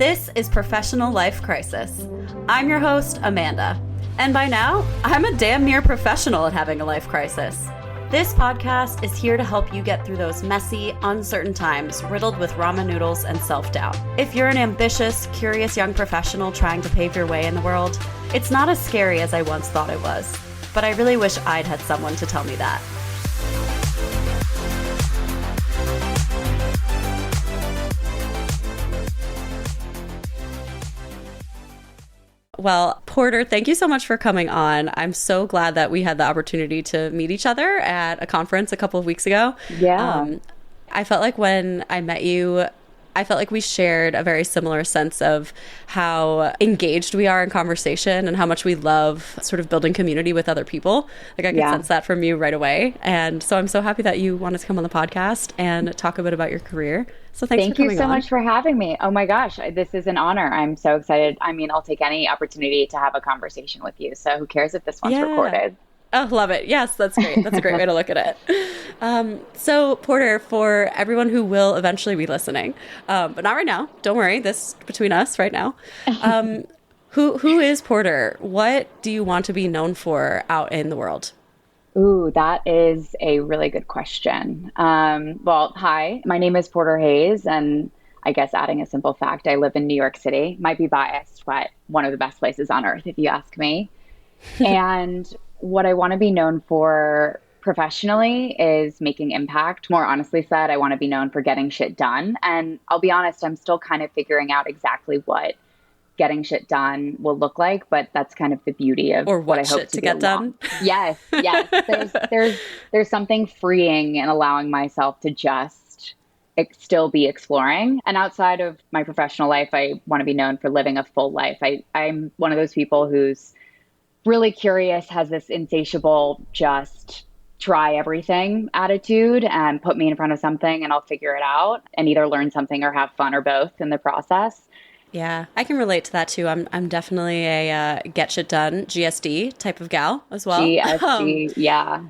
This is Professional Life Crisis. I'm your host, Amanda. And by now, I'm a damn near professional at having a life crisis. This podcast is here to help you get through those messy, uncertain times riddled with ramen noodles and self-doubt. If you're an ambitious, curious young professional trying to pave your way in the world, it's not as scary as I once thought it was. But I really wish I'd had someone to tell me that. Well, Porter, thank you so much for coming on. I'm so glad that we had the opportunity to meet each other at a conference a couple of weeks ago. Yeah. I felt like when I met you, I felt like we shared a very similar sense of how engaged we are in conversation and how much we love sort of building community with other people. Like I could sense that from you right away. And so I'm so happy that you wanted to come on the podcast and talk a bit about your career. So thank you so much for having me. Oh my gosh, this is an honor. I'm so excited. I mean, I'll take any opportunity to have a conversation with you. So who cares if this one's recorded? Oh, love it. Yes, that's great. That's a great way to look at it. So Porter, for everyone who will eventually be listening, but not right now, don't worry, this between us right now. Who is Porter? What do you want to be known for out in the world? Ooh, that is a really good question. Well, hi, my name is Porter Hayes, and I guess adding a simple fact, I live in New York City. Might be biased, but one of the best places on earth, if you ask me. And what I want to be known for professionally is making impact. More honestly said, I want to be known for getting shit done. And I'll be honest, I'm still kind of figuring out exactly what getting shit done will look like, but that's kind of the beauty of what I hope to get done. Yes. There's something freeing in allowing myself to just still be exploring. And outside of my professional life, I want to be known for living a full life. I'm one of those people who's really curious, has this insatiable, just try everything attitude, and put me in front of something and I'll figure it out and either learn something or have fun or both in the process. Yeah, I can relate to that too. I'm definitely a get shit done, GSD type of gal as well. GSD, yeah.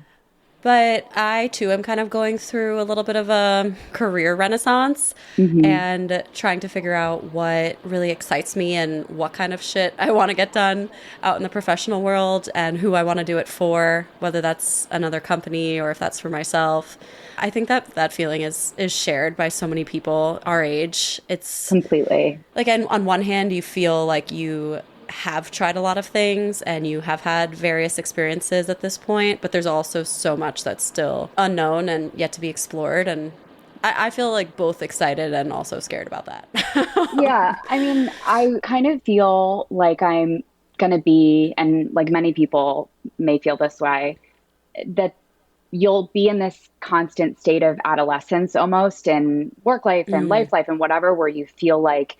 But I too am kind of going through a little bit of a career renaissance and trying to figure out what really excites me and what kind of shit I want to get done out in the professional world and who I want to do it for, whether that's another company or if that's for myself. I think that feeling is shared by so many people our age. It's completely like on one hand, you feel like you have tried a lot of things and you have had various experiences at this point, but there's also so much that's still unknown and yet to be explored. And I feel like both excited and also scared about that. Yeah. I mean, I kind of feel like I'm going to be, and like many people may feel this way, that you'll be in this constant state of adolescence almost in work life and life and whatever, where you feel like,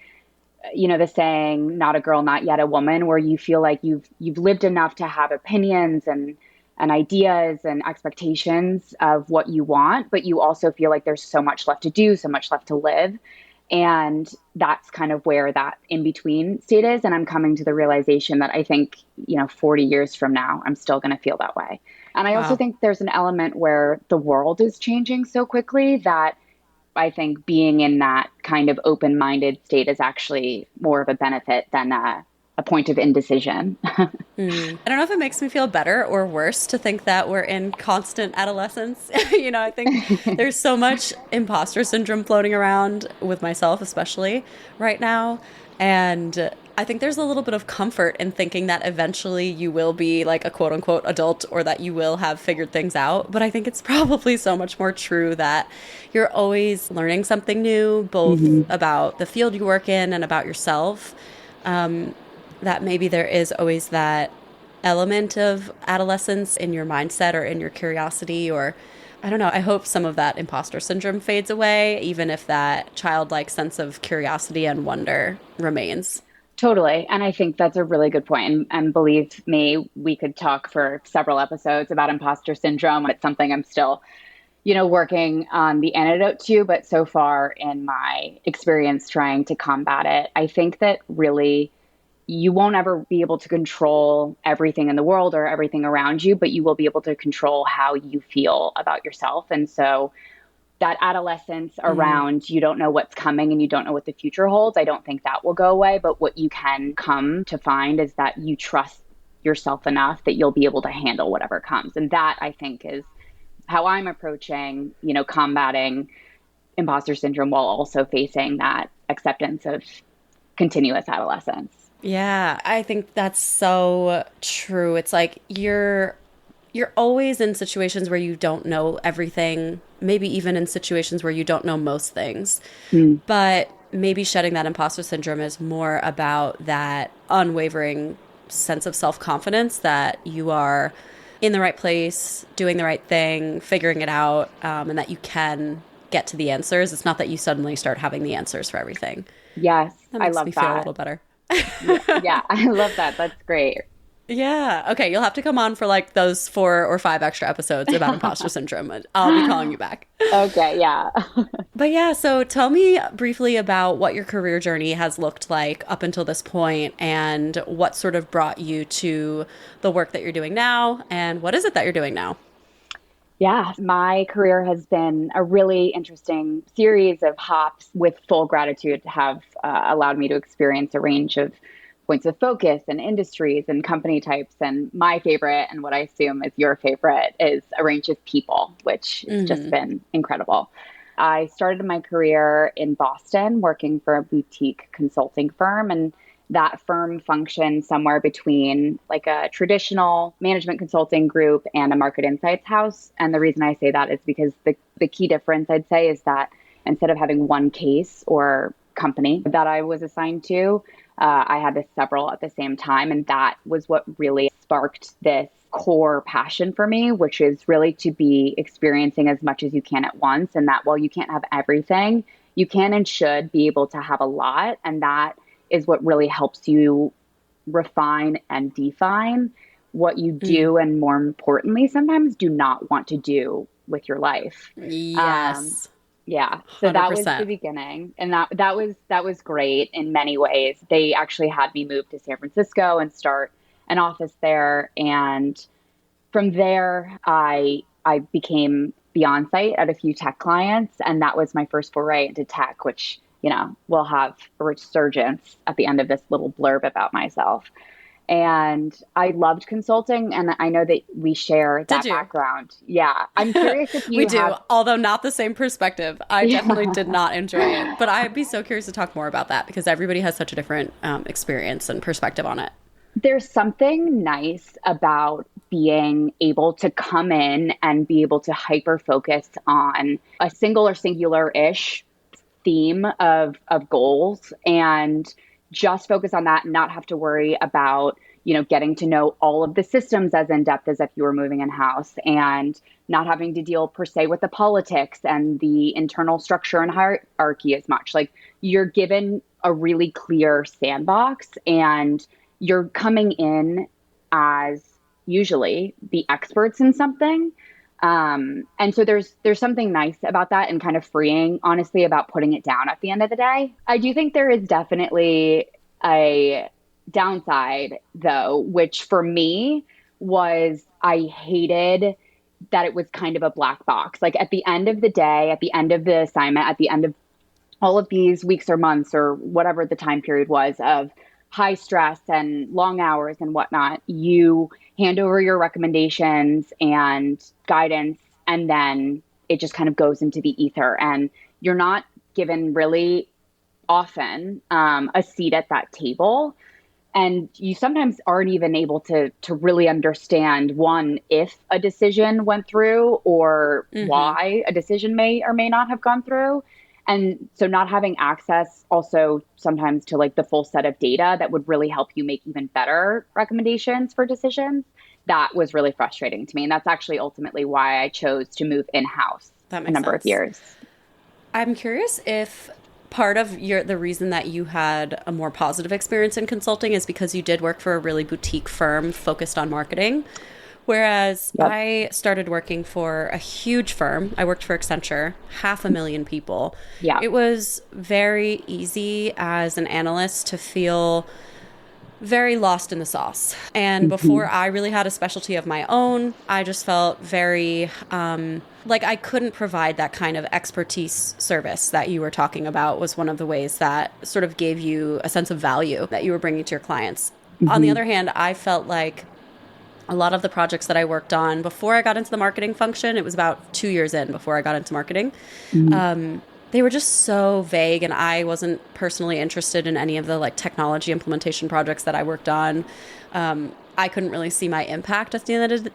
you know, the saying, not a girl, not yet a woman, where you feel like you've lived enough to have opinions and ideas and expectations of what you want, but you also feel like there's so much left to do, so much left to live. And that's kind of where that in-between state is. And I'm coming to the realization that I think, 40 years from now, I'm still going to feel that way. And I also think there's an element where the world is changing so quickly that I think being in that kind of open-minded state is actually more of a benefit than a point of indecision. I don't know if it makes me feel better or worse to think that we're in constant adolescence. I think there's so much imposter syndrome floating around with myself, especially right now. And I think there's a little bit of comfort in thinking that eventually you will be like a quote unquote adult or that you will have figured things out. But I think it's probably so much more true that you're always learning something new, both about the field you work in and about yourself. That maybe there is always that element of adolescence in your mindset or in your curiosity, or I don't know, I hope some of that imposter syndrome fades away, even if that childlike sense of curiosity and wonder remains. Totally. And I think that's a really good point. And believe me, we could talk for several episodes about imposter syndrome. It's something I'm still, working on the antidote to, but so far in my experience trying to combat it, I think that really you won't ever be able to control everything in the world or everything around you, but you will be able to control how you feel about yourself. And so that adolescence around you don't know what's coming and you don't know what the future holds, I don't think that will go away. But what you can come to find is that you trust yourself enough that you'll be able to handle whatever comes. And that, I think, is how I'm approaching, combating imposter syndrome while also facing that acceptance of continuous adolescence. Yeah, I think that's so true. It's like you're always in situations where you don't know everything, maybe even in situations where you don't know most things. But maybe shedding that imposter syndrome is more about that unwavering sense of self-confidence that you are in the right place, doing the right thing, figuring it out, and that you can get to the answers. It's not that you suddenly start having the answers for everything. Yes, That I makes love me feel a that. little better. Yeah, I love that. That's great. Yeah. Okay. You'll have to come on for like those 4 or 5 extra episodes about imposter syndrome. I'll be calling you back. Okay, yeah. But yeah, so tell me briefly about what your career journey has looked like up until this point and what sort of brought you to the work that you're doing now and what is it that you're doing now? Yeah, my career has been a really interesting series of hops with full gratitude to have allowed me to experience a range of points of focus and industries and company types. And my favorite, and what I assume is your favorite, is a range of people, which has just been incredible. I started my career in Boston working for a boutique consulting firm, and that firm functioned somewhere between like a traditional management consulting group and a market insights house. And the reason I say that is because the key difference, I'd say, is that instead of having one case or company that I was assigned to, I had several at the same time. And that was what really sparked this core passion for me, which is really to be experiencing as much as you can at once. And that while you can't have everything, you can and should be able to have a lot. And that is what really helps you refine and define what you do. And more importantly, sometimes do not want to do with your life. Yes. Yeah. So that was the 100%. beginning. And that was great in many ways. They actually had me move to San Francisco and start an office there. And from there, I became the on-site at a few tech clients. And that was my first foray into tech, which, will have a resurgence at the end of this little blurb about myself. And I loved consulting, and I know that we share Did that you? background. Yeah. I'm curious if We you do, have. although not the same perspective. I definitely Yeah. did not enjoy it, but I'd be so curious to talk more about that because everybody has such a different experience and perspective on it. There's something nice about being able to come in and be able to hyper focus on a single or singular-ish theme of goals and just focus on that and not have to worry about, getting to know all of the systems as in depth as if you were moving in house and not having to deal per se with the politics and the internal structure and hierarchy as much. Like you're given a really clear sandbox and you're coming in as usually the experts in something. And so there's something nice about that and kind of freeing, honestly, about putting it down at the end of the day. I do think there is definitely a downside, though, which for me was I hated that it was kind of a black box. Like at the end of the day, at the end of the assignment, at the end of all of these weeks or months or whatever the time period was of high stress and long hours and whatnot, you hand over your recommendations and guidance, and then it just kind of goes into the ether. And you're not given really often a seat at that table. And you sometimes aren't even able to really understand, one, if a decision went through or why a decision may or may not have gone through. And so not having access also sometimes to like the full set of data that would really help you make even better recommendations for decisions, that was really frustrating to me. And that's actually ultimately why I chose to move in-house That a makes number of sense. years. I'm curious if part of the reason that you had a more positive experience in consulting is because you did work for a really boutique firm focused on marketing. Whereas Yep. I started working for a huge firm. I worked for Accenture, 500,000 people. Yeah. It was very easy as an analyst to feel very lost in the sauce. And before Hmm. I really had a specialty of my own, I just felt very like I couldn't provide that kind of expertise service that you were talking about was one of the ways that sort of gave you a sense of value that you were bringing to your clients. On the Hmm. other hand, I felt like a lot of the projects that I worked on before I got into the marketing function, it was about 2 years in before I got into marketing. Hmm. They were just so vague, and I wasn't personally interested in any of the like technology implementation projects that I worked on. I couldn't really see my impact at the end of the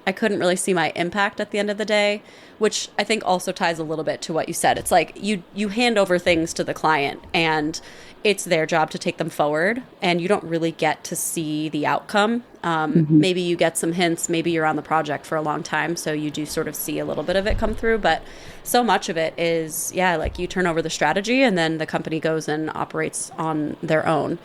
I couldn't really see my impact at the end of the day, which I think also ties a little bit to what you said. It's like you hand over things to the client and it's their job to take them forward, and you don't really get to see the outcome. Hmm. Maybe you get some hints, maybe you're on the project for a long time, so you do sort of see a little bit of it come through, but so much of it is, yeah, like you turn over the strategy and then the company goes and operates on their own.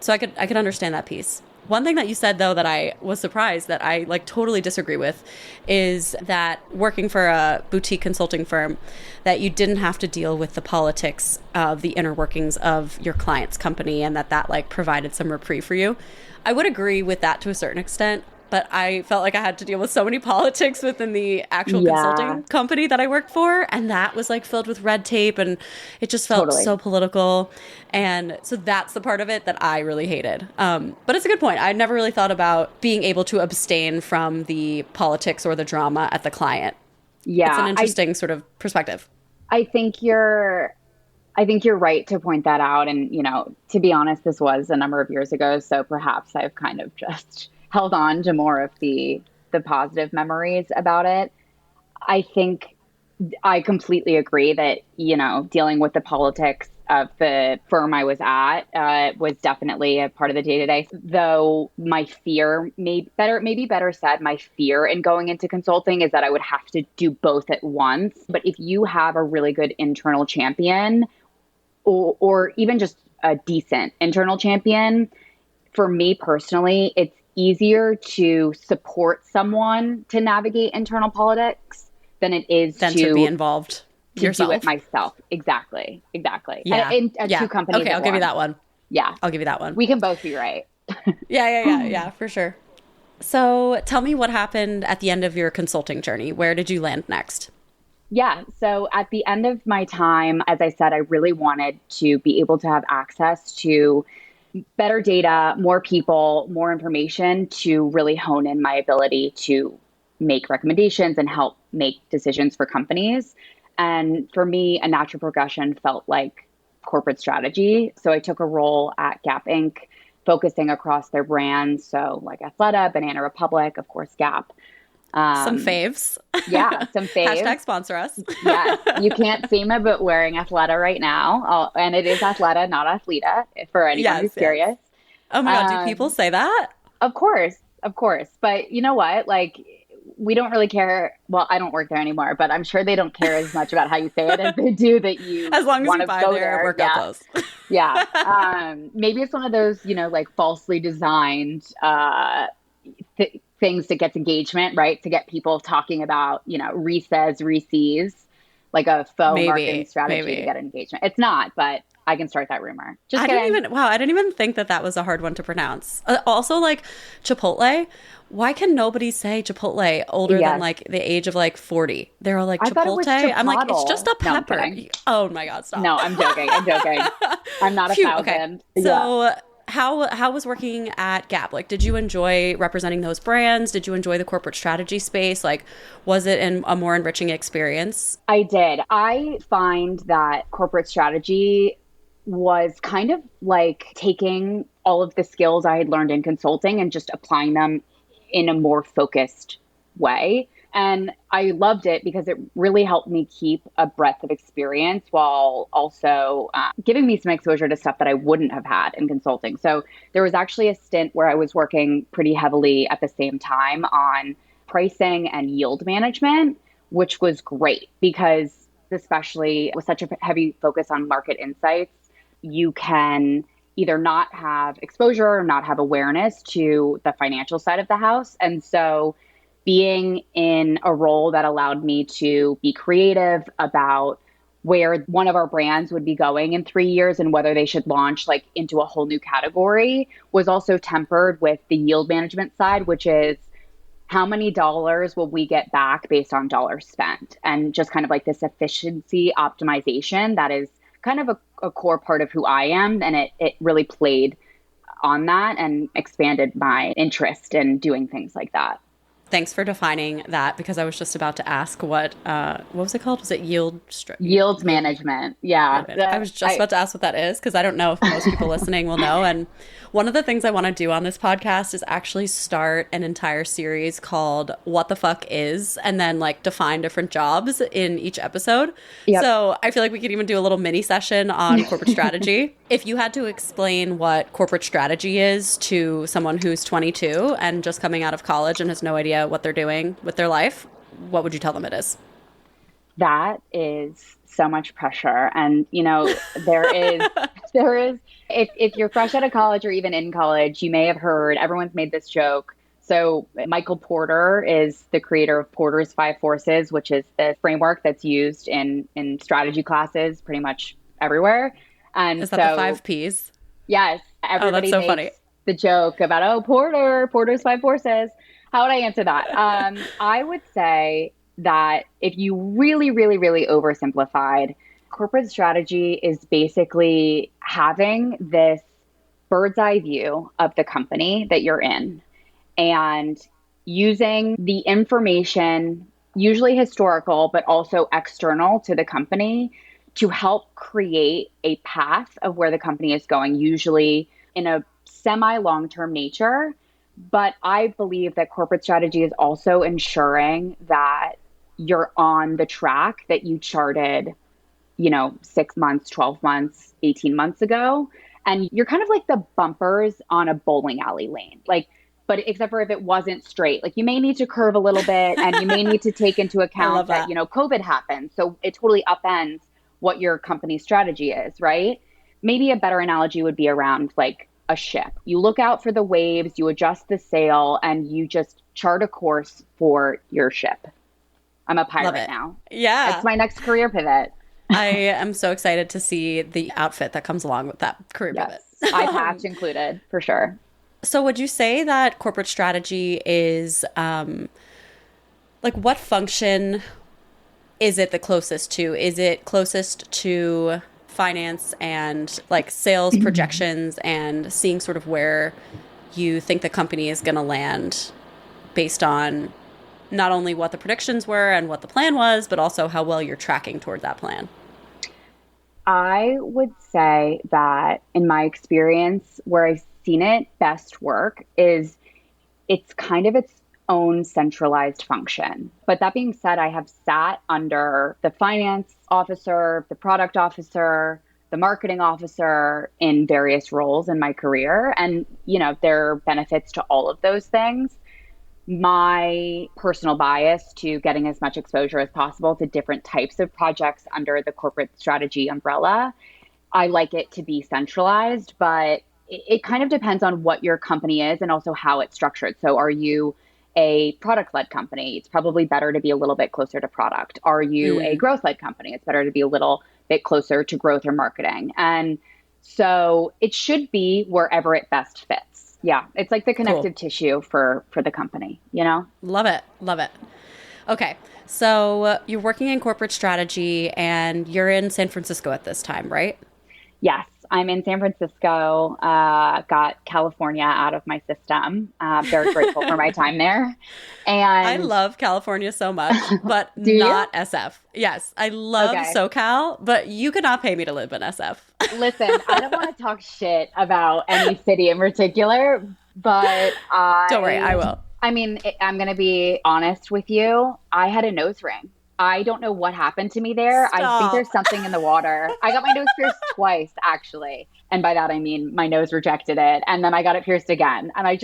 So I could understand that piece. One thing that you said though that I was surprised that I like totally disagree with is that working for a boutique consulting firm that you didn't have to deal with the politics of the inner workings of your client's company, and that like provided some reprieve for you. I would agree with that to a certain extent, but I felt like I had to deal with so many politics within the actual Yeah, consulting company that I worked for. And that was like filled with red tape and it just felt totally. so political. And so that's the part of it that I really hated. But it's a good point. I never really thought about being able to abstain from the politics or the drama at the client. It's an Yeah, interesting sort of perspective. I think you're right to point that out. And, to be honest, this was a number of years ago, so perhaps I've kind of just held on to more of the positive memories about it. I think I completely agree that, dealing with the politics of the firm I was at was definitely a part of the day to day. Though my fear, maybe better said, my fear in going into consulting is that I would have to do both at once. But if you have a really good internal champion, or even just a decent internal champion, for me personally, it's easier to support someone to navigate internal politics than it is Than to be involved to do it yourself. myself. Exactly. Exactly. And Yeah. in two Yeah. companies Okay, at I'll give you once. that one. Yeah. I'll give you that one. We can both be right. Yeah, for sure. So tell me what happened at the end of your consulting journey. Where did you land next? Yeah. So at the end of my time, as I said, I really wanted to be able to have access to better data, more people, more information to really hone in my ability to make recommendations and help make decisions for companies. And for me, a natural progression felt like corporate strategy. So I took a role at Gap Inc., focusing across their brands. So like Athleta, Banana Republic, of course, Gap. Some Um, faves. yeah, some faves. Hashtag sponsor us. Yes, you can't see me but wearing Athleta right now. And it is Athleta, not Athleta, for anyone Yes, who's yes. curious. Oh my God, do people Um, say that? of course, of course. But you know what? Like, we don't really care. Well, I don't work there anymore, but I'm sure they don't care as much about how you say it as they do that you As long as want you to buy go their there. workout Yeah. clothes. Yeah. Maybe it's one of those, like falsely designed things that gets engagement, right? To get people talking about, resays, resees, like a faux marketing Maybe, strategy to maybe. get engagement. It's not, but I can start that rumor. Just I didn't kidding. even, wow, I didn't even think that that was a hard one to pronounce. Also, like Chipotle, why can nobody say Chipotle older than Yes. like the age of like 40? They're all like I thought it Chipotle. was I'm like, it's just Chipotle. a No, I'm pepper. kidding. Oh my God, stop. No, I'm joking. I'm joking. I'm not a Phew, okay. thousand. Yeah. So how was working at Gap? Like, did you enjoy representing those brands? Did you enjoy the corporate strategy space? Like, was it a more enriching experience? I did. I find that corporate strategy was kind of like taking all of the skills I had learned in consulting and just applying them in a more focused way. And I loved it because it really helped me keep a breadth of experience while also giving me some exposure to stuff that I wouldn't have had in consulting. So there was actually a stint where I was working pretty heavily at the same time on pricing and yield management, which was great because, especially with such a heavy focus on market insights, you can either not have exposure or not have awareness to the financial side of the house. And so being in a role that allowed me to be creative about where one of our brands would be going in 3 years and whether they should launch like into a whole new category was also tempered with the yield management side, which is how many dollars will we get back based on dollars spent? And just kind of like this efficiency optimization that is kind of a core part of who I am. And it really played on that and expanded my interest in doing things like that. Thanks for defining that, because I was just about to ask what was it called? Was it Yield management? Yeah. I was just about to ask what that is, because I don't know if most people listening will know. And one of the things I want to do on this podcast is actually start an entire series called What the Fuck Is, and then like define different jobs in each episode. Yep. So I feel like we could even do a little mini session on corporate strategy. If you had to explain what corporate strategy is to someone who's 22 and just coming out of college and has no idea what they're doing with their life, what would you tell them it is? That is so much pressure. And, there is, if you're fresh out of college or even in college, you may have heard, everyone's made this joke. So Michael Porter is the creator of Porter's Five Forces, which is the framework that's used in strategy classes pretty much everywhere. And is that the 5 Ps? Yes. Everybody that's so funny. The joke about, Porter's Five Forces. How would I answer that? I would say that if you really, really, really oversimplified, corporate strategy is basically having this bird's eye view of the company that you're in and using the information, usually historical, but also external to the company, to help create a path of where the company is going, usually in a semi-long-term nature. But I believe that corporate strategy is also ensuring that you're on the track that you charted, 6 months, 12 months, 18 months ago. And you're kind of like the bumpers on a bowling alley lane. But except for if it wasn't straight, like you may need to curve a little bit and you may need to take into account that, COVID happened. So it totally upends what your company's strategy is, right? Maybe a better analogy would be around like a ship. You look out for the waves, you adjust the sail, and you just chart a course for your ship. I'm a pirate now. Yeah. It's my next career pivot. I am so excited to see the outfit that comes along with that career pivot. Eye patch included, for sure. So would you say that corporate strategy is, what function is it the closest to? Is it closest to finance and like sales projections and seeing sort of where you think the company is going to land based on not only what the predictions were and what the plan was, but also how well you're tracking toward that plan? I would say that in my experience, where I've seen it best work is it's kind of its own centralized function. But that being said, I have sat under the finance officer, the product officer, the marketing officer in various roles in my career. And, there are benefits to all of those things. My personal bias to getting as much exposure as possible to different types of projects under the corporate strategy umbrella, I like it to be centralized, but it kind of depends on what your company is and also how it's structured. So are you a product-led company? It's probably better to be a little bit closer to product. Are you a growth-led company? It's better to be a little bit closer to growth or marketing. And so it should be wherever it best fits. Yeah, it's like the connective tissue for the company, Love it. Love it. Okay, so you're working in corporate strategy and you're in San Francisco at this time, right? Yes, I'm in San Francisco, got California out of my system. Very grateful for my time there. And I love California so much, but not SF. Yes, I love SoCal, but you could not pay me to live in SF. Listen, I don't want to talk shit about any city in particular, but don't worry, I will. I mean, I'm going to be honest with you. I had a nose ring. I don't know what happened to me there. Stop. I think there's something in the water. I got my nose pierced twice, actually. And by that, I mean my nose rejected it. And then I got it pierced again. And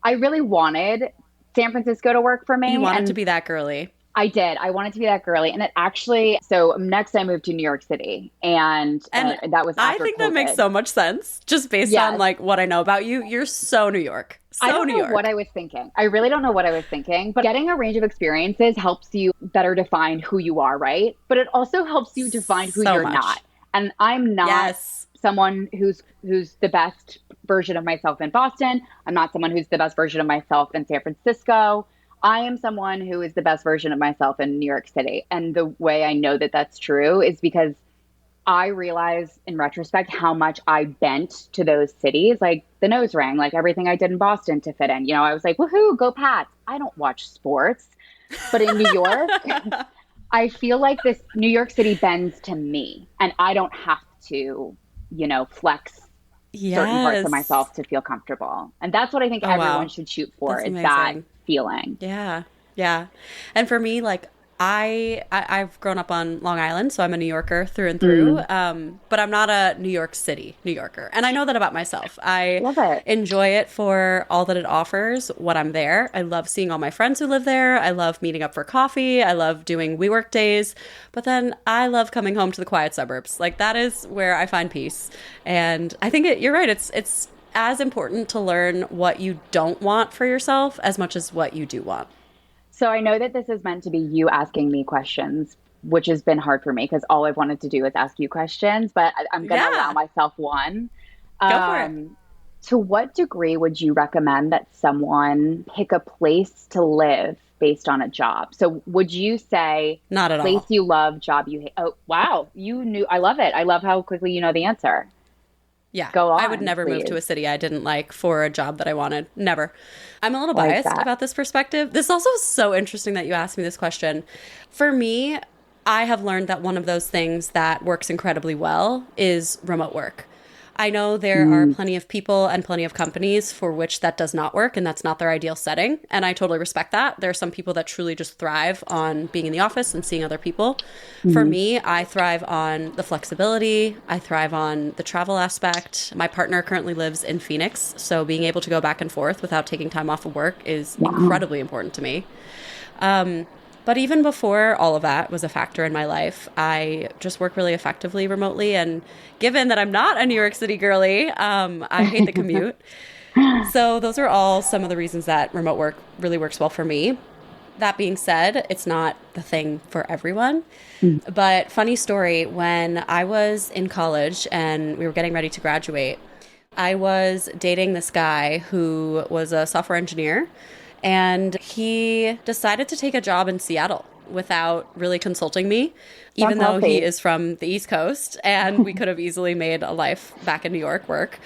I really wanted San Francisco to work for me. You wanted to be that girly. I did. I wanted to be that girly. And it actually, so next I moved to New York City and And that was I after think that makes COVID. so much sense just based on Yes. like what I know about you. You're so New York. I So don't New know what York. I was thinking. I really don't know what I was thinking, but getting a range of experiences helps you better define who you are, right? But it also helps you define who So you're not. much. And I'm not Yes. someone who's the best version of myself in Boston. I'm not someone who's the best version of myself in San Francisco. I am someone who is the best version of myself in New York City. And the way I know that that's true is because I realize in retrospect how much I bent to those cities, like the nose ring, like everything I did in Boston to fit in. I was like, woohoo, go Pats. I don't watch sports. But in New York, I feel like this New York City bends to me and I don't have to, flex certain parts of Yes. myself to feel comfortable. And that's what I think Oh, everyone wow. should shoot for That's is that amazing. feeling. Yeah. Yeah. And for me, like I've grown up on Long Island, so I'm a New Yorker through and through. Mm, But I'm not a New York City New Yorker. And I know that about myself. I love it. enjoy it for all that it offers when I'm there. I love seeing all my friends who live there. I love meeting up for coffee. I love doing WeWork days. But then I love coming home to the quiet suburbs. Like that is where I find peace. And I think you're right. It's as important to learn what you don't want for yourself as much as what you do want. So I know that this is meant to be you asking me questions, which has been hard for me because all I've wanted to do is ask you questions, but I'm going to allow Yeah, myself one. go for it. Um, to what degree would you recommend that someone pick a place to live based on a job? So would you say Not at place all. you love, job you hate? Oh, wow. You knew. I love it. I love how quickly you know the answer. Yeah, Go I would on, never move to please. a city I didn't like for a job that I wanted. Never. I'm a little Like biased that. about this perspective. This also is so interesting that you asked me this question. For me, I have learned that one of those things that works incredibly well is remote work. I know there are Mm, plenty of people and plenty of companies for which that does not work and that's not their ideal setting. And I totally respect that. There are some people that truly just thrive on being in the office and seeing other people. For mhm. me, I thrive on the flexibility, I thrive on the travel aspect. My partner currently lives in Phoenix, so being able to go back and forth without taking time off of work is Wow. incredibly important to me. But even before all of that was a factor in my life, I just work really effectively remotely. And given that I'm not a New York City girly, I hate the commute. So those are all some of the reasons that remote work really works well for me. That being said, it's not the thing for everyone. Mm, But funny story, when I was in college and we were getting ready to graduate, I was dating this guy who was a software engineer, and he decided to take a job in Seattle without really consulting me, sounds even though he healthy. is from the East Coast, and we could have easily made a life back in New York work.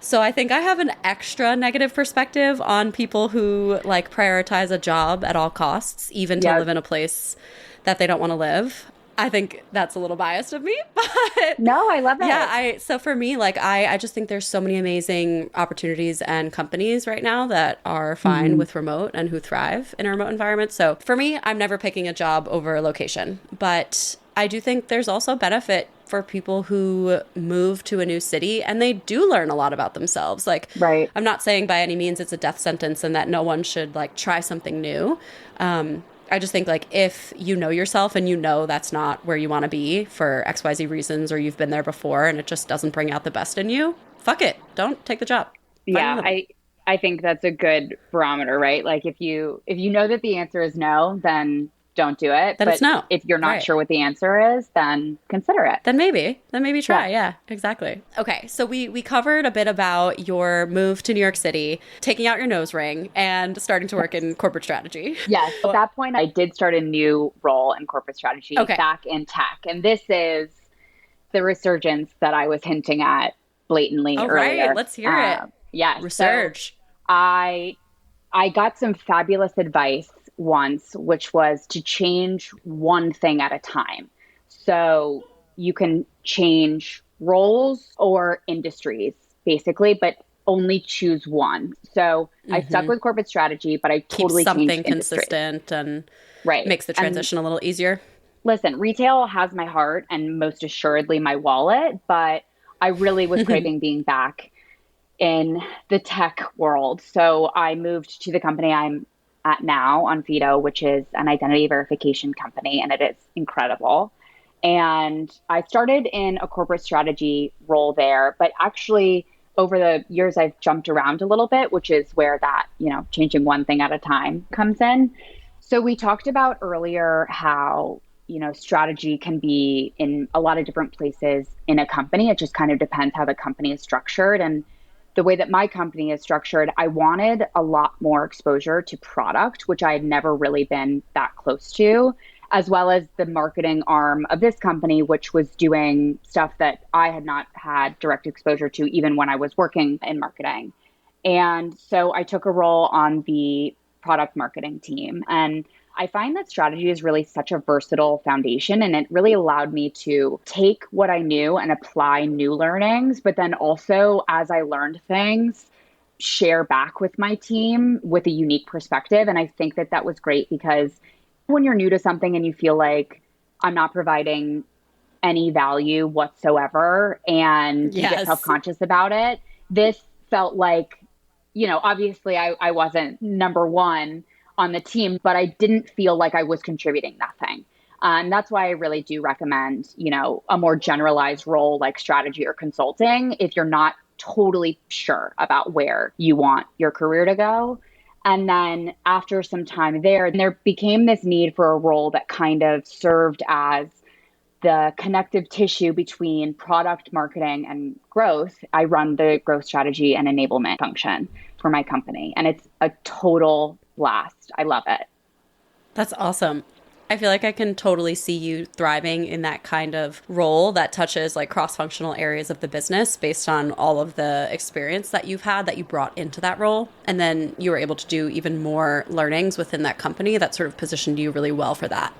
So I think I have an extra negative perspective on people who like prioritize a job at all costs, even to live Yep. in a place that they don't want to live. I think that's a little biased of me, but No, I love yeah, it. I so for me, like I just think there's so many amazing opportunities and companies right now that are fine Mhm. with remote and who thrive in a remote environment. So for me, I'm never picking a job over a location. But I do think there's also benefit for people who move to a new city and they do learn a lot about themselves. Like Right. I'm not saying by any means it's a death sentence and that no one should like try something new. I just think like if you know yourself and you know that's not where you want to be for XYZ reasons or you've been there before and it just doesn't bring out the best in you, fuck it. Don't take the job. Find Yeah, another one. I think that's a good barometer, right? Like if you know that the answer is no, then don't do it. Then it's But no. if you're not Right. sure what the answer is, then consider it. Then maybe Yeah. try. Yeah, exactly. Okay, so we covered a bit about your move to New York City, taking out your nose ring, and starting to work in corporate strategy. Yes. At that point, I did start a new role in corporate strategy Okay. back in tech. And this is the resurgence that I was hinting at blatantly All right, earlier. let's hear it. Yes. So Resurge. I I got some fabulous advice once, which was to change one thing at a time. So you can change roles or industries, basically, but only choose one. So I stuck with corporate strategy, but I Keep totally changed something industries. consistent and Right. makes the And transition a little easier. listen, retail has my heart and most assuredly my wallet, but I really was craving being back in the tech world. So I moved to the company I'm at now on Fido, which is an identity verification company, and it is incredible. And I started in a corporate strategy role there, but actually over the years I've jumped around a little bit, which is where that, changing one thing at a time comes in. So we talked about earlier how, strategy can be in a lot of different places in a company. It just kind of depends how the company is structured. And the way that my company is structured, I wanted a lot more exposure to product, which I had never really been that close to, as well as the marketing arm of this company, which was doing stuff that I had not had direct exposure to, even when I was working in marketing. And so I took a role on the product marketing team. And I find that strategy is really such a versatile foundation. And it really allowed me to take what I knew and apply new learnings. But then also, as I learned things, share back with my team with a unique perspective. And I think that that was great because when you're new to something and you feel like I'm not providing any value whatsoever and you get Yes. self-conscious about it, this felt like, obviously I wasn't number one on the team, but I didn't feel like I was contributing nothing. And that's why I really do recommend, a more generalized role like strategy or consulting if you're not totally sure about where you want your career to go. And then after some time there became this need for a role that kind of served as the connective tissue between product marketing and growth. I run the growth strategy and enablement function for my company, and it's a total blast. I love it. That's awesome. I feel like I can totally see you thriving in that kind of role that touches like cross-functional areas of the business based on all of the experience that you've had that you brought into that role. And then you were able to do even more learnings within that company that sort of positioned you really well for that.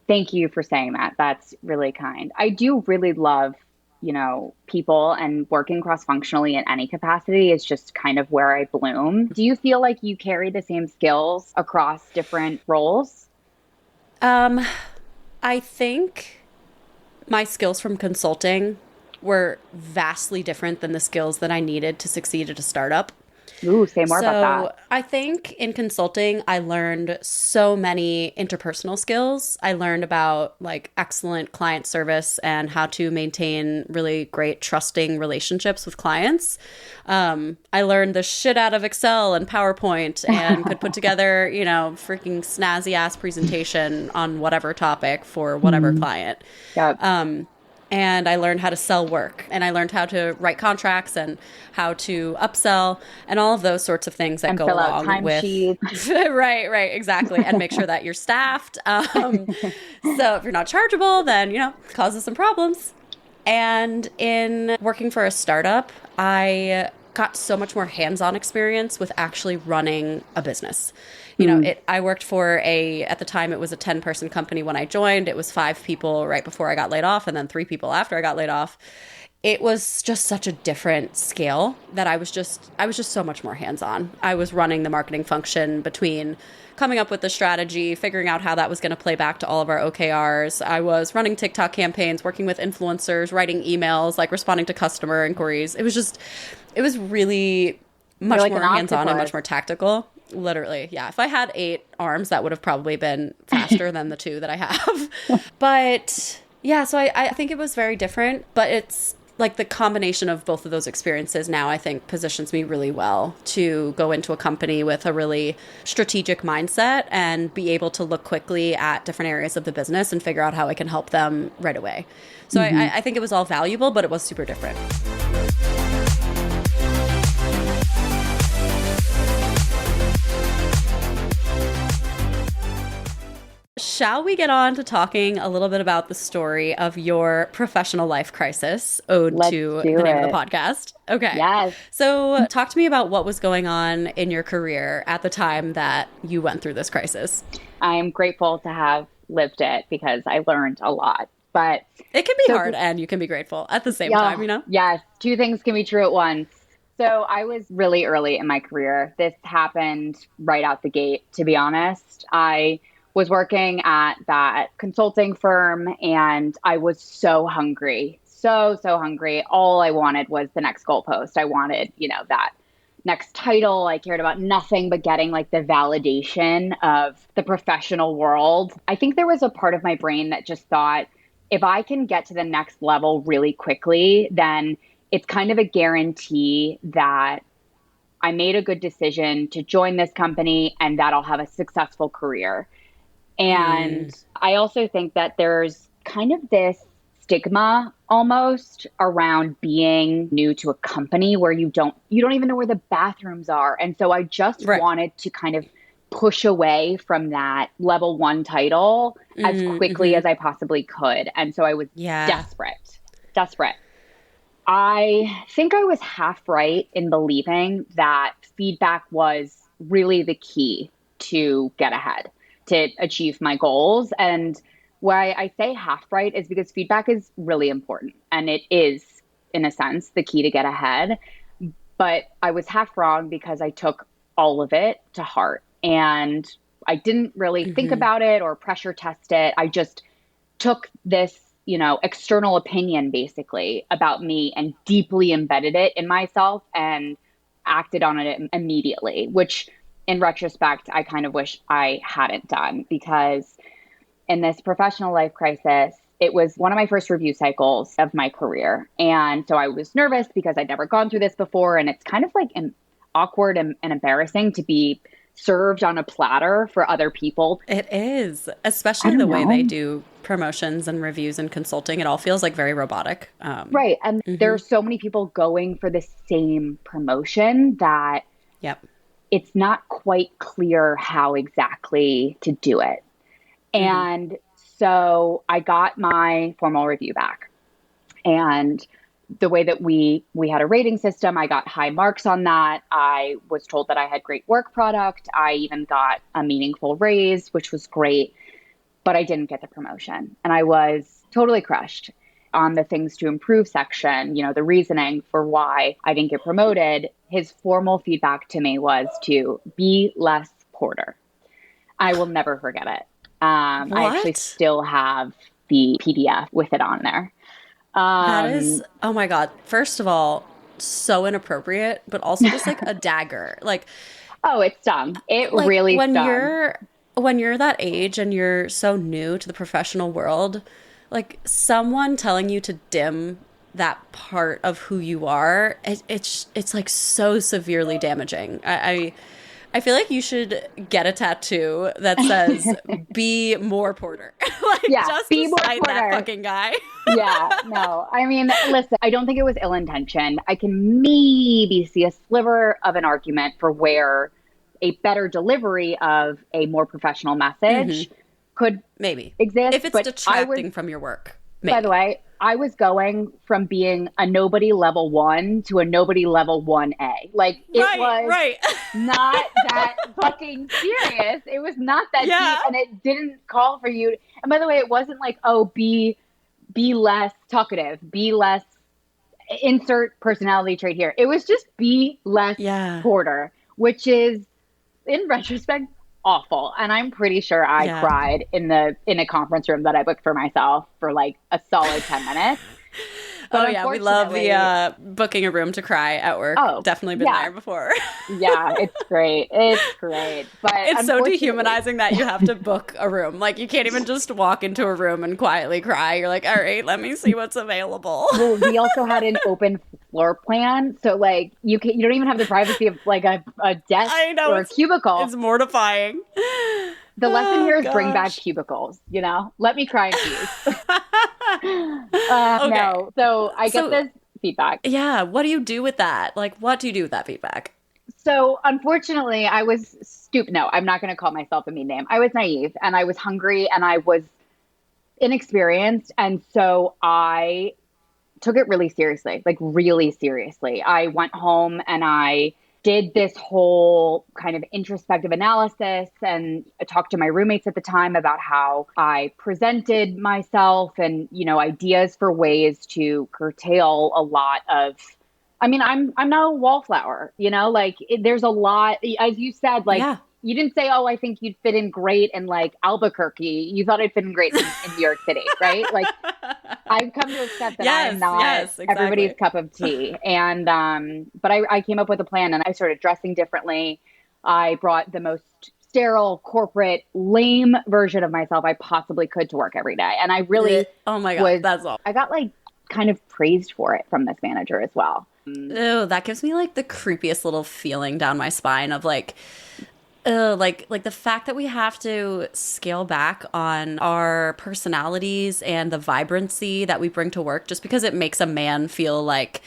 Thank you for saying that. That's really kind. I do really love, people, and working cross functionally in any capacity is just kind of where I bloom. Do you feel like you carry the same skills across different roles? Um, I think my skills from consulting were vastly different than the skills that I needed to succeed at a startup. Ooh, say more about that. So I think in consulting, I learned so many interpersonal skills. I learned about like excellent client service and how to maintain really great trusting relationships with clients. I learned the shit out of Excel and PowerPoint and could put together, freaking snazzy ass presentation on whatever topic for whatever Mm, client. yep. And I learned how to sell work, and I learned how to write contracts and how to upsell and all of those sorts of things that And go fill out along with timesheets. right, exactly, and make sure that you're staffed. So if you're not chargeable, then causes some problems. And in working for a startup, I got so much more hands-on experience with actually running a business. Mm, I worked for at the time it was a 10-person company when I joined. It was 5 people right before I got laid off and then 3 people after I got laid off. It was just such a different scale that I was just so much more hands-on. I was running the marketing function between coming up with the strategy, figuring out how that was going to play back to all of our OKRs. I was running TikTok campaigns, working with influencers, writing emails, like responding to customer inquiries. It was really you're much like an more hands-on and much octopus. more tactical. Literally, yeah. If I had 8 arms, that would have probably been faster than the 2 that I have. But yeah, so I think it was very different, but it's like the combination of both of those experiences now, I think, positions me really well to go into a company with a really strategic mindset and be able to look quickly at different areas of the business and figure out how I can help them right away. So Hmm. I think it was all valuable, but it was super different. Shall we get on to talking a little bit about the story of your professional life crisis, ode Let's to do the name of the it. podcast? Okay. Yes. So, talk to me about what was going on in your career at the time that you went through this crisis. I'm grateful to have lived it because I learned a lot. But It can be so, hard and you can be grateful at the same yeah, time. yes, two things can be true at once. So I was really early in my career. This happened right out the gate, to be honest. I was working at that consulting firm and I was so hungry, so hungry. All I wanted was the next goalpost. I wanted, that next title. I cared about nothing but getting like the validation of the professional world. I think there was a part of my brain that just thought, if I can get to the next level really quickly, then it's kind of a guarantee that I made a good decision to join this company and that I'll have a successful career. And Mm, I also think that there's kind of this stigma almost around being new to a company where you don't even know where the bathrooms are. And so I just right. wanted to kind of push away from that level one title as quickly Mm-hmm. as I possibly could. And so I was Yeah. desperate, desperate. I think I was half right in believing that feedback was really the key to get ahead, to achieve my goals. And why I say half right is because feedback is really important. And it is, in a sense, the key to get ahead. But I was half wrong because I took all of it to heart. And I didn't really think Mm-hmm. about it or pressure test it. I just took this, external opinion basically about me and deeply embedded it in myself and acted on it immediately, which in retrospect, I kind of wish I hadn't done because in this professional life crisis, it was one of my first review cycles of my career. And so I was nervous because I'd never gone through this before. And it's kind of like awkward and embarrassing to be served on a platter for other people. It is, I especially don't the way they know. do promotions and reviews and consulting. It all feels like very robotic. Right. And there Mm-hmm. are so many people going for the same promotion that Yep. it's not quite clear how exactly to do it. Mm-hmm. And so I got my formal review back. And the way that we had a rating system, I got high marks on that. I was told that I had great work product. I even got a meaningful raise, which was great, but I didn't get the promotion. And I was totally crushed. On the things to improve section, the reasoning for why I didn't get promoted, his formal feedback to me was to be less Porter. I will never forget it. I actually What? still have the PDF with it on there. That is, Um, oh my God. First of all, so inappropriate, but also just like a dagger. oh, it stung. It Like really stung. when you're that age and you're so new to the professional world, like someone telling you to dim that part of who you are, it's like so severely damaging. I feel like you should get a tattoo that says "Be more Porter," like Yeah, just to be more slight that Porter. fucking guy. Yeah, no. I mean, listen, I don't think it was ill intentioned. I can maybe see a sliver of an argument for where a better delivery of a more professional message could Maybe exist. if it's But I was, detracting from your work, by the maybe. way, I was going from being a nobody level one to a nobody level 1A. Like it Right, was right. not that fucking serious. It was not that deep Yeah. and it didn't call for you. And by the way, it wasn't like, oh, be less talkative, be less insert personality trait here. It was just be less Yeah. Porter, which is in retrospect awful. And I'm pretty sure I Yeah. cried in a conference room that I booked for myself for like a solid 10 minutes. But Oh yeah, we love the unfortunately, booking a room to cry at work. oh, Definitely been yeah. there before. Yeah, it's great. It's great. But It's so unfortunately, dehumanizing that you have to book a room. Like you can't even just walk into a room and quietly cry. You're like, all right, let me see what's available. well, we also had an open floor plan. So like you don't even have the privacy of like a desk I know or a cubicle. it's mortifying. The lesson Oh here is bring back gosh. cubicles. Let me cry in peace. Okay. No. So I get So this feedback. yeah, what do you do with that? Like what do you do with that feedback? So unfortunately, I was stupid. No, I'm not going to call myself a mean name. I was naive and I was hungry and I was inexperienced. And so I took it really seriously, like really seriously. I went home and I did this whole kind of introspective analysis and I talked to my roommates at the time about how I presented myself and, ideas for ways to curtail a lot of I'm no wallflower, like there's a lot, as you said, like, Yeah. You didn't say, oh, I think you'd fit in great in like Albuquerque. You thought I'd fit in great in New York City, right? Like I've come to accept that I am Yes, not yes, everybody's exactly. cup of tea. And but I came up with a plan and I started dressing differently. I brought the most sterile, corporate, lame version of myself I possibly could to work every day. And I Ugh. really Oh my God, was that's all. I got like kind of praised for it from this manager as well. Ew, that gives me like the creepiest little feeling down my spine of like, like the fact that we have to scale back on our personalities and the vibrancy that we bring to work just because it makes a man feel like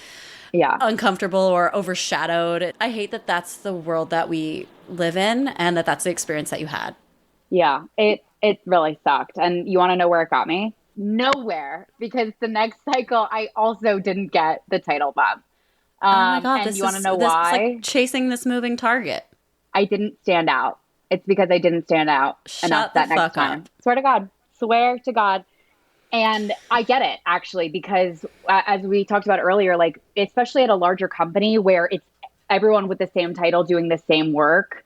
Yeah. uncomfortable or overshadowed. I hate that that's the world that we live in and that that's the experience that you had. Yeah. It really sucked. And you want to know where it got me? Nowhere, because the next cycle I also didn't get the title bump. Oh my God, And you want to know this is like why? chasing this moving target. I didn't stand out. It's because I didn't stand out enough Shut the that next fuck time. up. Swear to God. Swear to God. And I get it actually, because as we talked about earlier, like especially at a larger company where it's everyone with the same title doing the same work,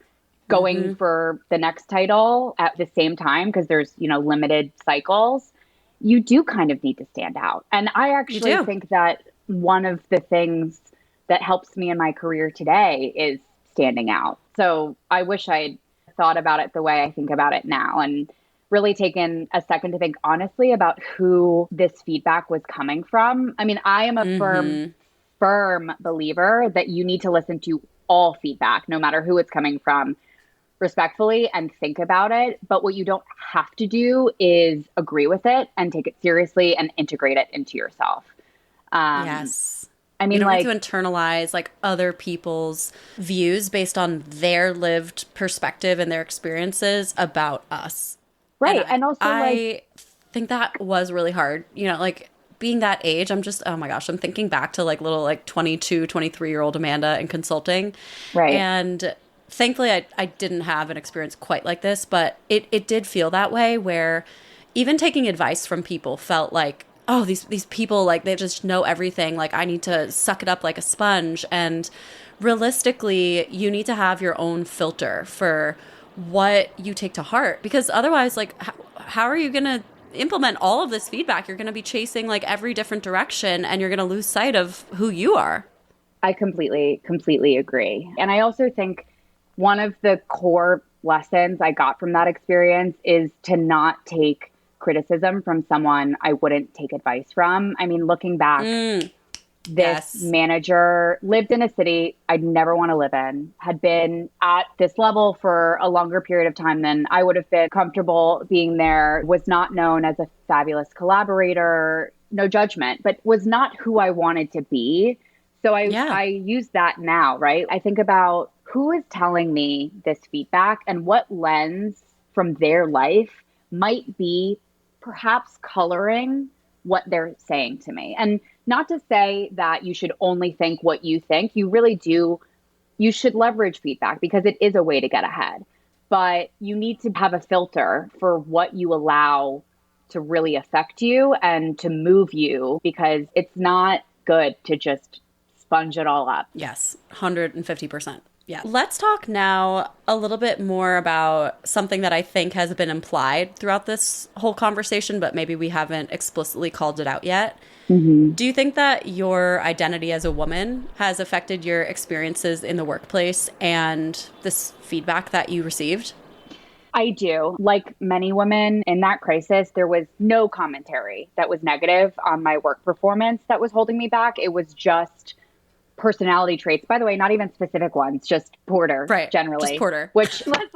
going Hmm. for the next title at the same time, because there's, limited cycles, you do kind of need to stand out. And I You actually do. think that one of the things that helps me in my career today is standing out. So I wish I'd thought about it the way I think about it now and really taken a second to think honestly about who this feedback was coming from. I mean, I am a Hmm. firm believer that you need to listen to all feedback, no matter who it's coming from, respectfully and think about it. But what you don't have to do is agree with it and take it seriously and integrate it into yourself. Um, Yes. I We mean, don't need to like, internalize like other people's views based on their lived perspective and their experiences about us. And right. I And also, like, I think that was really hard. Like being that age, I'm just oh my gosh, I'm thinking back to like little like 22, 23-year-old Amanda in consulting. right. And thankfully I didn't have an experience quite like this, but it did feel that way where even taking advice from people felt like oh these people like they just know everything, like I need to suck it up like a sponge. And realistically you need to have your own filter for what you take to heart, because otherwise like how are you going to implement all of this feedback? You're going to be chasing like every different direction and you're going to lose sight of who you are. I completely agree. And I also think one of the core lessons I got from that experience is to not take criticism from someone I wouldn't take advice from. I mean, looking back, Mm, this yes. manager lived in a city I'd never want to live in, had been at this level for a longer period of time than I would have been comfortable being there, was not known as a fabulous collaborator, no judgment, but was not who I wanted to be. So Yeah. I use that now, right? I think about who is telling me this feedback and what lens from their life might be perhaps coloring what they're saying to me. And not to say that you should only think what you think. You really do. You should leverage feedback because it is a way to get ahead. But you need to have a filter for what you allow to really affect you and to move you, because it's not good to just sponge it all up. Yes, 150%. Yeah. Let's talk now a little bit more about something that I think has been implied throughout this whole conversation, but maybe we haven't explicitly called it out yet. Hmm. Do you think that your identity as a woman has affected your experiences in the workplace and this feedback that you received? I do. Like many women in that crisis, there was no commentary that was negative on my work performance that was holding me back. It was just personality traits, by the way, not even specific ones, just Porter Right. Just generally, Porter. which unless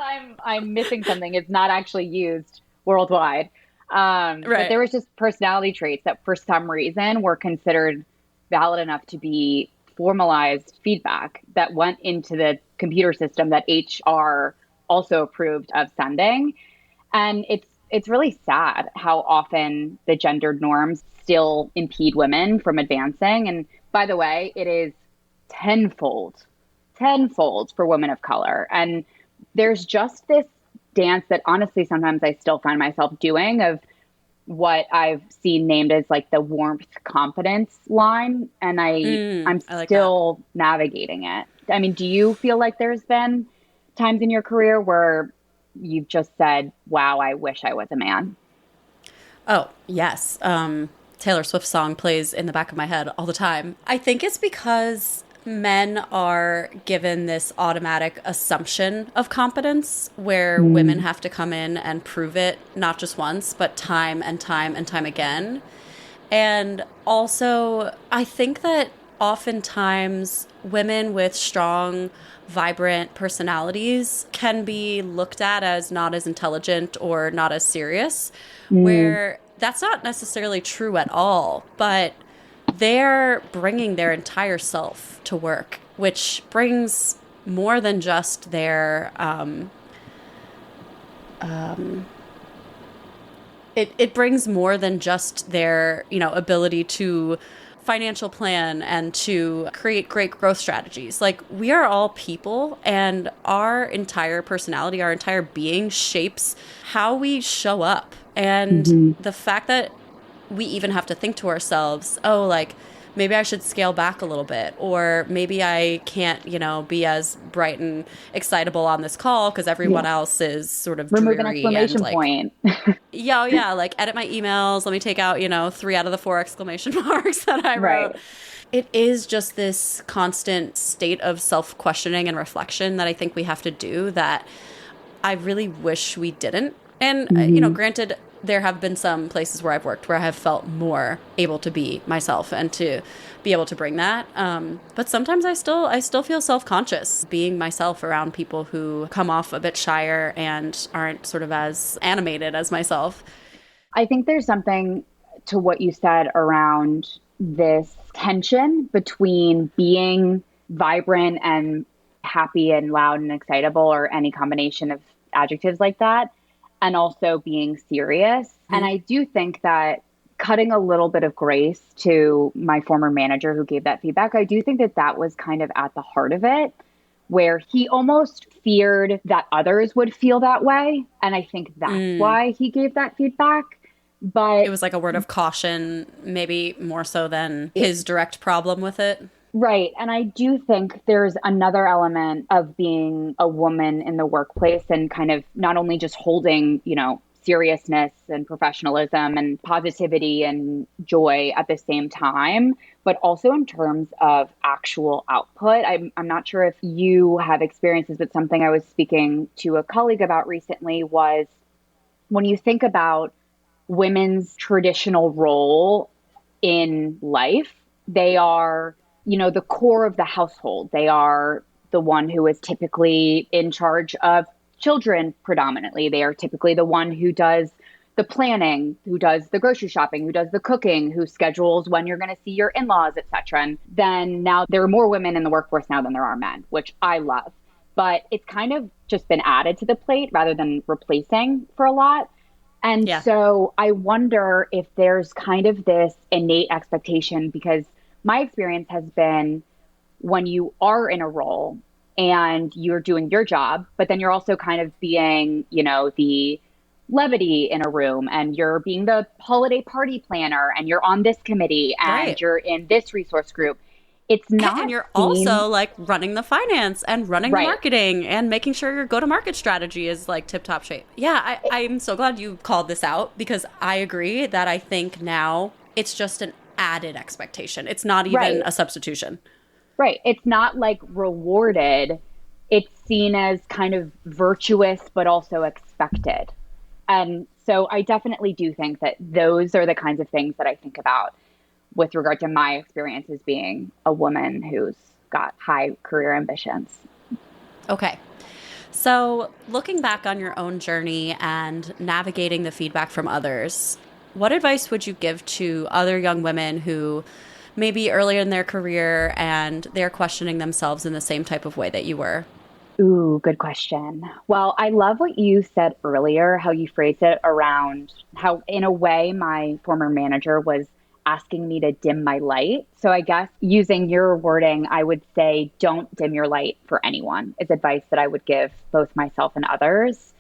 I'm missing something, it's not actually used worldwide. But Right. there was just personality traits that for some reason were considered valid enough to be formalized feedback that went into the computer system that HR also approved of sending. And it's really sad how often the gendered norms still impede women from advancing. And by the way, it is tenfold, tenfold for women of color. And there's just this dance that honestly sometimes I still find myself doing of what I've seen named as like the warmth confidence line. And I'm I like that. still navigating it. I mean, do you feel like there's been times in your career where you've just said, wow, I wish I was a man? Oh, yes. Taylor Swift's song plays in the back of my head all the time. I think it's because men are given this automatic assumption of competence where women Mm, have to come in and prove it not just once, but time and time and time again. And also, I think that oftentimes women with strong, vibrant personalities can be looked at as not as intelligent or not as serious, mm. where that's not necessarily true at all, but they're bringing their entire self to work, which brings more than just their it brings more than just their, ability to financial plan and to create great growth strategies. Like, we are all people, and our entire personality, our entire being shapes how we show up. And Hmm. the fact that we even have to think to ourselves, oh, like, maybe I should scale back a little bit, or maybe I can't, be as bright and excitable on this call because everyone Yeah. else is sort of Remove an dreary and exclamation like, point. yeah, oh yeah, like edit my emails. Let me take out, 3 out of the 4 exclamation marks that I wrote. Right. It is just this constant state of self questioning and reflection that I think we have to do that I really wish we didn't. And, Hmm. granted, there have been some places where I've worked where I have felt more able to be myself and to be able to bring that. But sometimes I still feel self conscious being myself around people who come off a bit shyer and aren't sort of as animated as myself. I think there's something to what you said around this tension between being vibrant and happy and loud and excitable, or any combination of adjectives like that, and also being serious. And Mm-hmm. I do think that cutting a little bit of grace to my former manager who gave that feedback, I do think that that was kind of at the heart of it, where he almost feared that others would feel that way. And I think that's why he gave that feedback. It But was like a word of caution, maybe more so than it, his direct problem with it. right. And I do think there's another element of being a woman in the workplace and kind of not only just holding, seriousness and professionalism and positivity and joy at the same time, but also in terms of actual output. I'm not sure if you have experiences, but something I was speaking to a colleague about recently was when you think about women's traditional role in life, they are, the core of the household. They are the one who is typically in charge of children predominantly. They are typically the one who does the planning, who does the grocery shopping, who does the cooking, who schedules when you're going to see your in-laws, etc. And then now there are more women in the workforce now than there are men, which I love. But it's kind of just been added to the plate rather than replacing for a lot. And Yeah. so I wonder if there's kind of this innate expectation, because my experience has been when you are in a role and you're doing your job, but then you're also kind of being, the levity in a room, and you're being the holiday party planner, and you're on this committee and Right. you're in this resource group. It's And not you're seen also like running the finance and running the right. marketing and making sure your go to market strategy is like tip top shape. Yeah, I'm so glad you called this out because I agree that I think now it's just an added expectation. It's not even Right. a substitution. Right. It's not like rewarded. It's seen as kind of virtuous, but also expected. And so I definitely do think that those are the kinds of things that I think about with regard to my experience as being a woman who's got high career ambitions. Okay. So, looking back on your own journey and navigating the feedback from others, what advice would you give to other young women who may be earlier in their career and they're questioning themselves in the same type of way that you were? Ooh, good question. Well, I love what you said earlier, how you phrased it around how, in a way, my former manager was asking me to dim my light. So I guess using your wording, I would say don't dim your light for anyone, is advice that I would give both myself and others.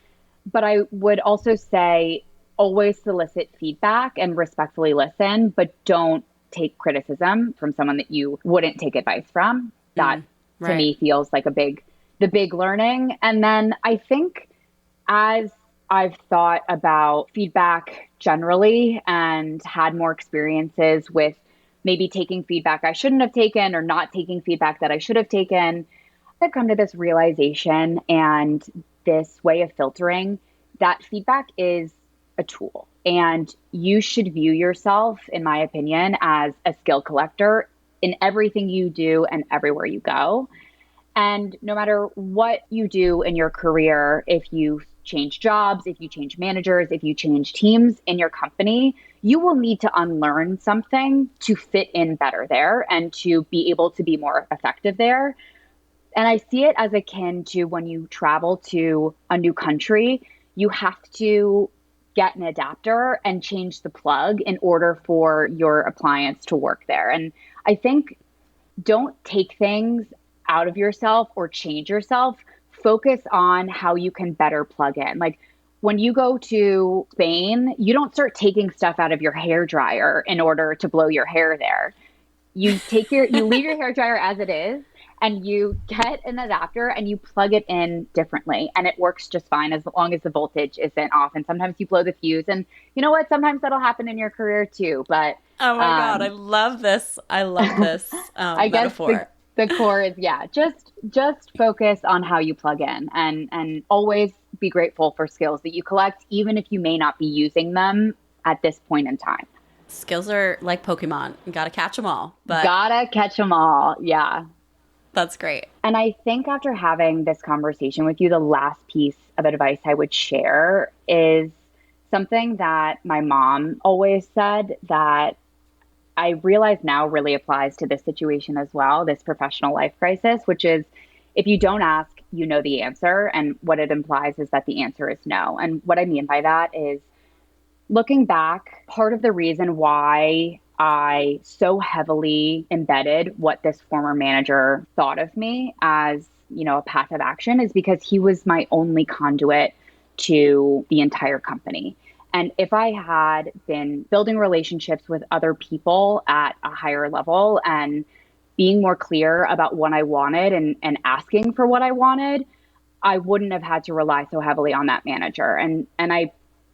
But I would also say always solicit feedback and respectfully listen, but don't take criticism from someone that you wouldn't take advice from. That to Right. me feels like a big the big learning. And then I think as I've thought about feedback generally and had more experiences with maybe taking feedback I shouldn't have taken or not taking feedback that I should have taken, I've come to this realization and this way of filtering that feedback is a tool. And you should view yourself, in my opinion, as a skill collector in everything you do and everywhere you go. And no matter what you do in your career, if you change jobs, if you change managers, if you change teams in your company, you will need to unlearn something to fit in better there and to be able to be more effective there. And I see it as akin to when you travel to a new country, you have to get an adapter and change the plug in order for your appliance to work there. And I think don't take things out of yourself or change yourself. Focus on how you can better plug in. Like when you go to Spain, you don't start taking stuff out of your hair dryer in order to blow your hair there. You leave your hair dryer as it is and you get an adapter and you plug it in differently and it works just fine as long as the voltage isn't off. And sometimes you blow the fuse and you know what? Sometimes that'll happen in your career too. But Oh my God, I love this. I love this I guess metaphor. the core is yeah, just focus on how you plug in and always be grateful for skills that you collect, even if you may not be using them at this point in time. Skills are like Pokemon. You gotta catch them all, but Gotta catch them all. Yeah. that's great. And I think after having this conversation with you, the last piece of advice I would share is something that my mom always said that I realize now really applies to this situation as well, this professional life crisis, which is if you don't ask, you know the answer. And what it implies is that the answer is no. And what I mean by that is looking back, part of the reason why I so heavily embedded what this former manager thought of me as, you know, a path of action is because he was my only conduit to the entire company. And if I had been building relationships with other people at a higher level and being more clear about what I wanted and asking for what I wanted, I wouldn't have had to rely so heavily on that manager. And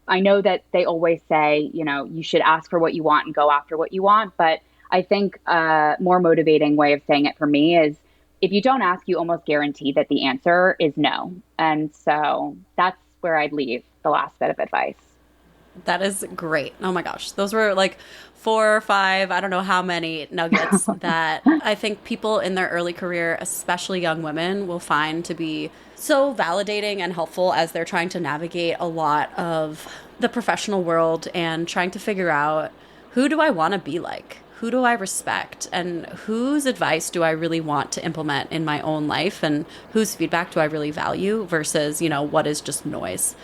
I know that they always say, you know, you should ask for what you want and go after what you want. But I think a more motivating way of saying it for me is if you don't ask, you almost guarantee that the answer is no. And so that's where I'd leave the last bit of advice. That is great. Oh my gosh. Those were like 4 or 5, I don't know how many nuggets that I think people in their early career, especially young women, will find to be so validating and helpful as they're trying to navigate a lot of the professional world and trying to figure out who do I want to be like? Who do I respect? And whose advice do I really want to implement in my own life? And whose feedback do I really value versus, you know, what is just noise?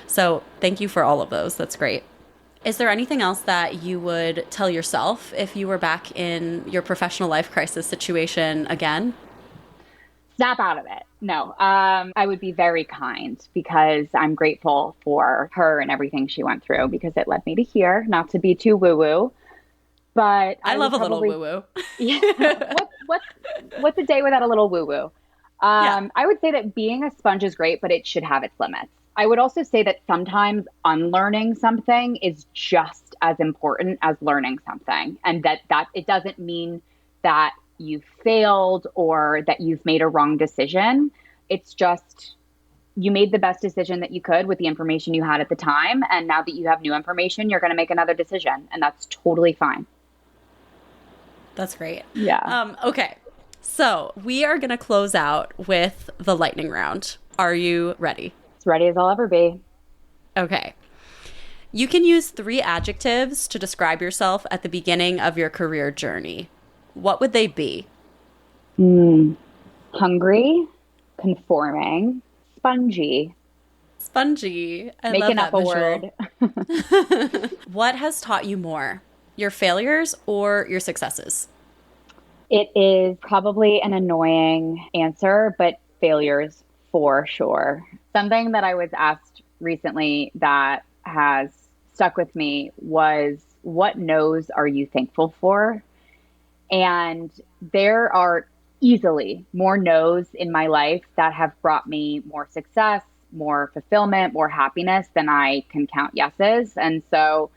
So thank you for all of those. That's great. Is there anything else that you would tell yourself if you were back in your professional life crisis situation again? Snap out of it. No, I would be very kind because I'm grateful for her and everything she went through because it led me to here, not to be too woo woo. But I I would love a little probably, woo woo. yeah, what's a day without a little woo woo? Yeah, I would say that being a sponge is great, but it should have its limits. I would also say that sometimes unlearning something is just as important as learning something, and that it doesn't mean that you failed or that you've made a wrong decision. It's just you made the best decision that you could with the information you had at the time, and now that you have new information, you're going to make another decision, and that's totally fine. that's great. Yeah. Okay, so we are going to close out with the lightning round. Are you ready? As ready as I'll ever be. Okay. You can use 3 adjectives to describe yourself at the beginning of your career journey. What would they be? Hungry, conforming, spongy, Spongy. I love making up that a visual. word. What has taught you more, your failures or your successes? It is probably an annoying answer, but failures for sure. Something that I was asked recently that has stuck with me was what no's are you thankful for? And there are easily more no's in my life that have brought me more success, more fulfillment, more happiness than I can count yeses. And so,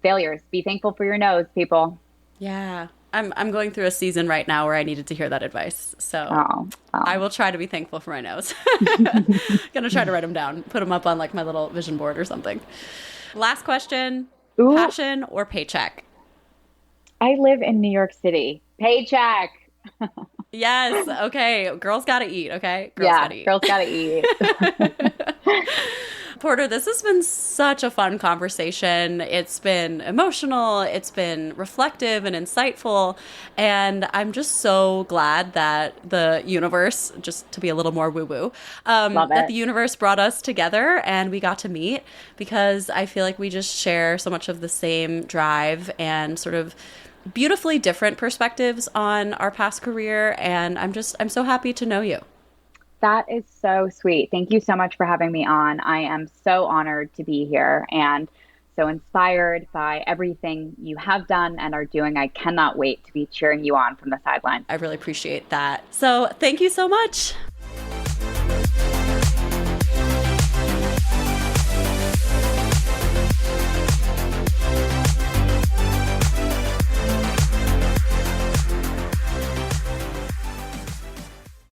failures, be thankful for your no's, people. Yeah. I'm going through a season right now where I needed to hear that advice. So Oh, I oh. will try to be thankful for my no's. Gonna try to write them down, put them up on like my little vision board or something. Last question, Ooh, passion or paycheck? I live in New York City. Paycheck. Yes. Okay. Girls gotta eat. Okay. Girls Yeah, gotta eat. girls gotta eat. Porter, this has been such a fun conversation. It's been emotional, it's been reflective and insightful. And I'm just so glad that the universe, just to be a little more woo woo, Love that it. the universe brought us together and we got to meet because I feel like we just share so much of the same drive and sort of beautifully different perspectives on our past career. And I'm so happy to know you. That is so sweet. Thank you so much for having me on. I am so honored to be here and so inspired by everything you have done and are doing. I cannot wait to be cheering you on from the sidelines. I really appreciate that. So thank you so much.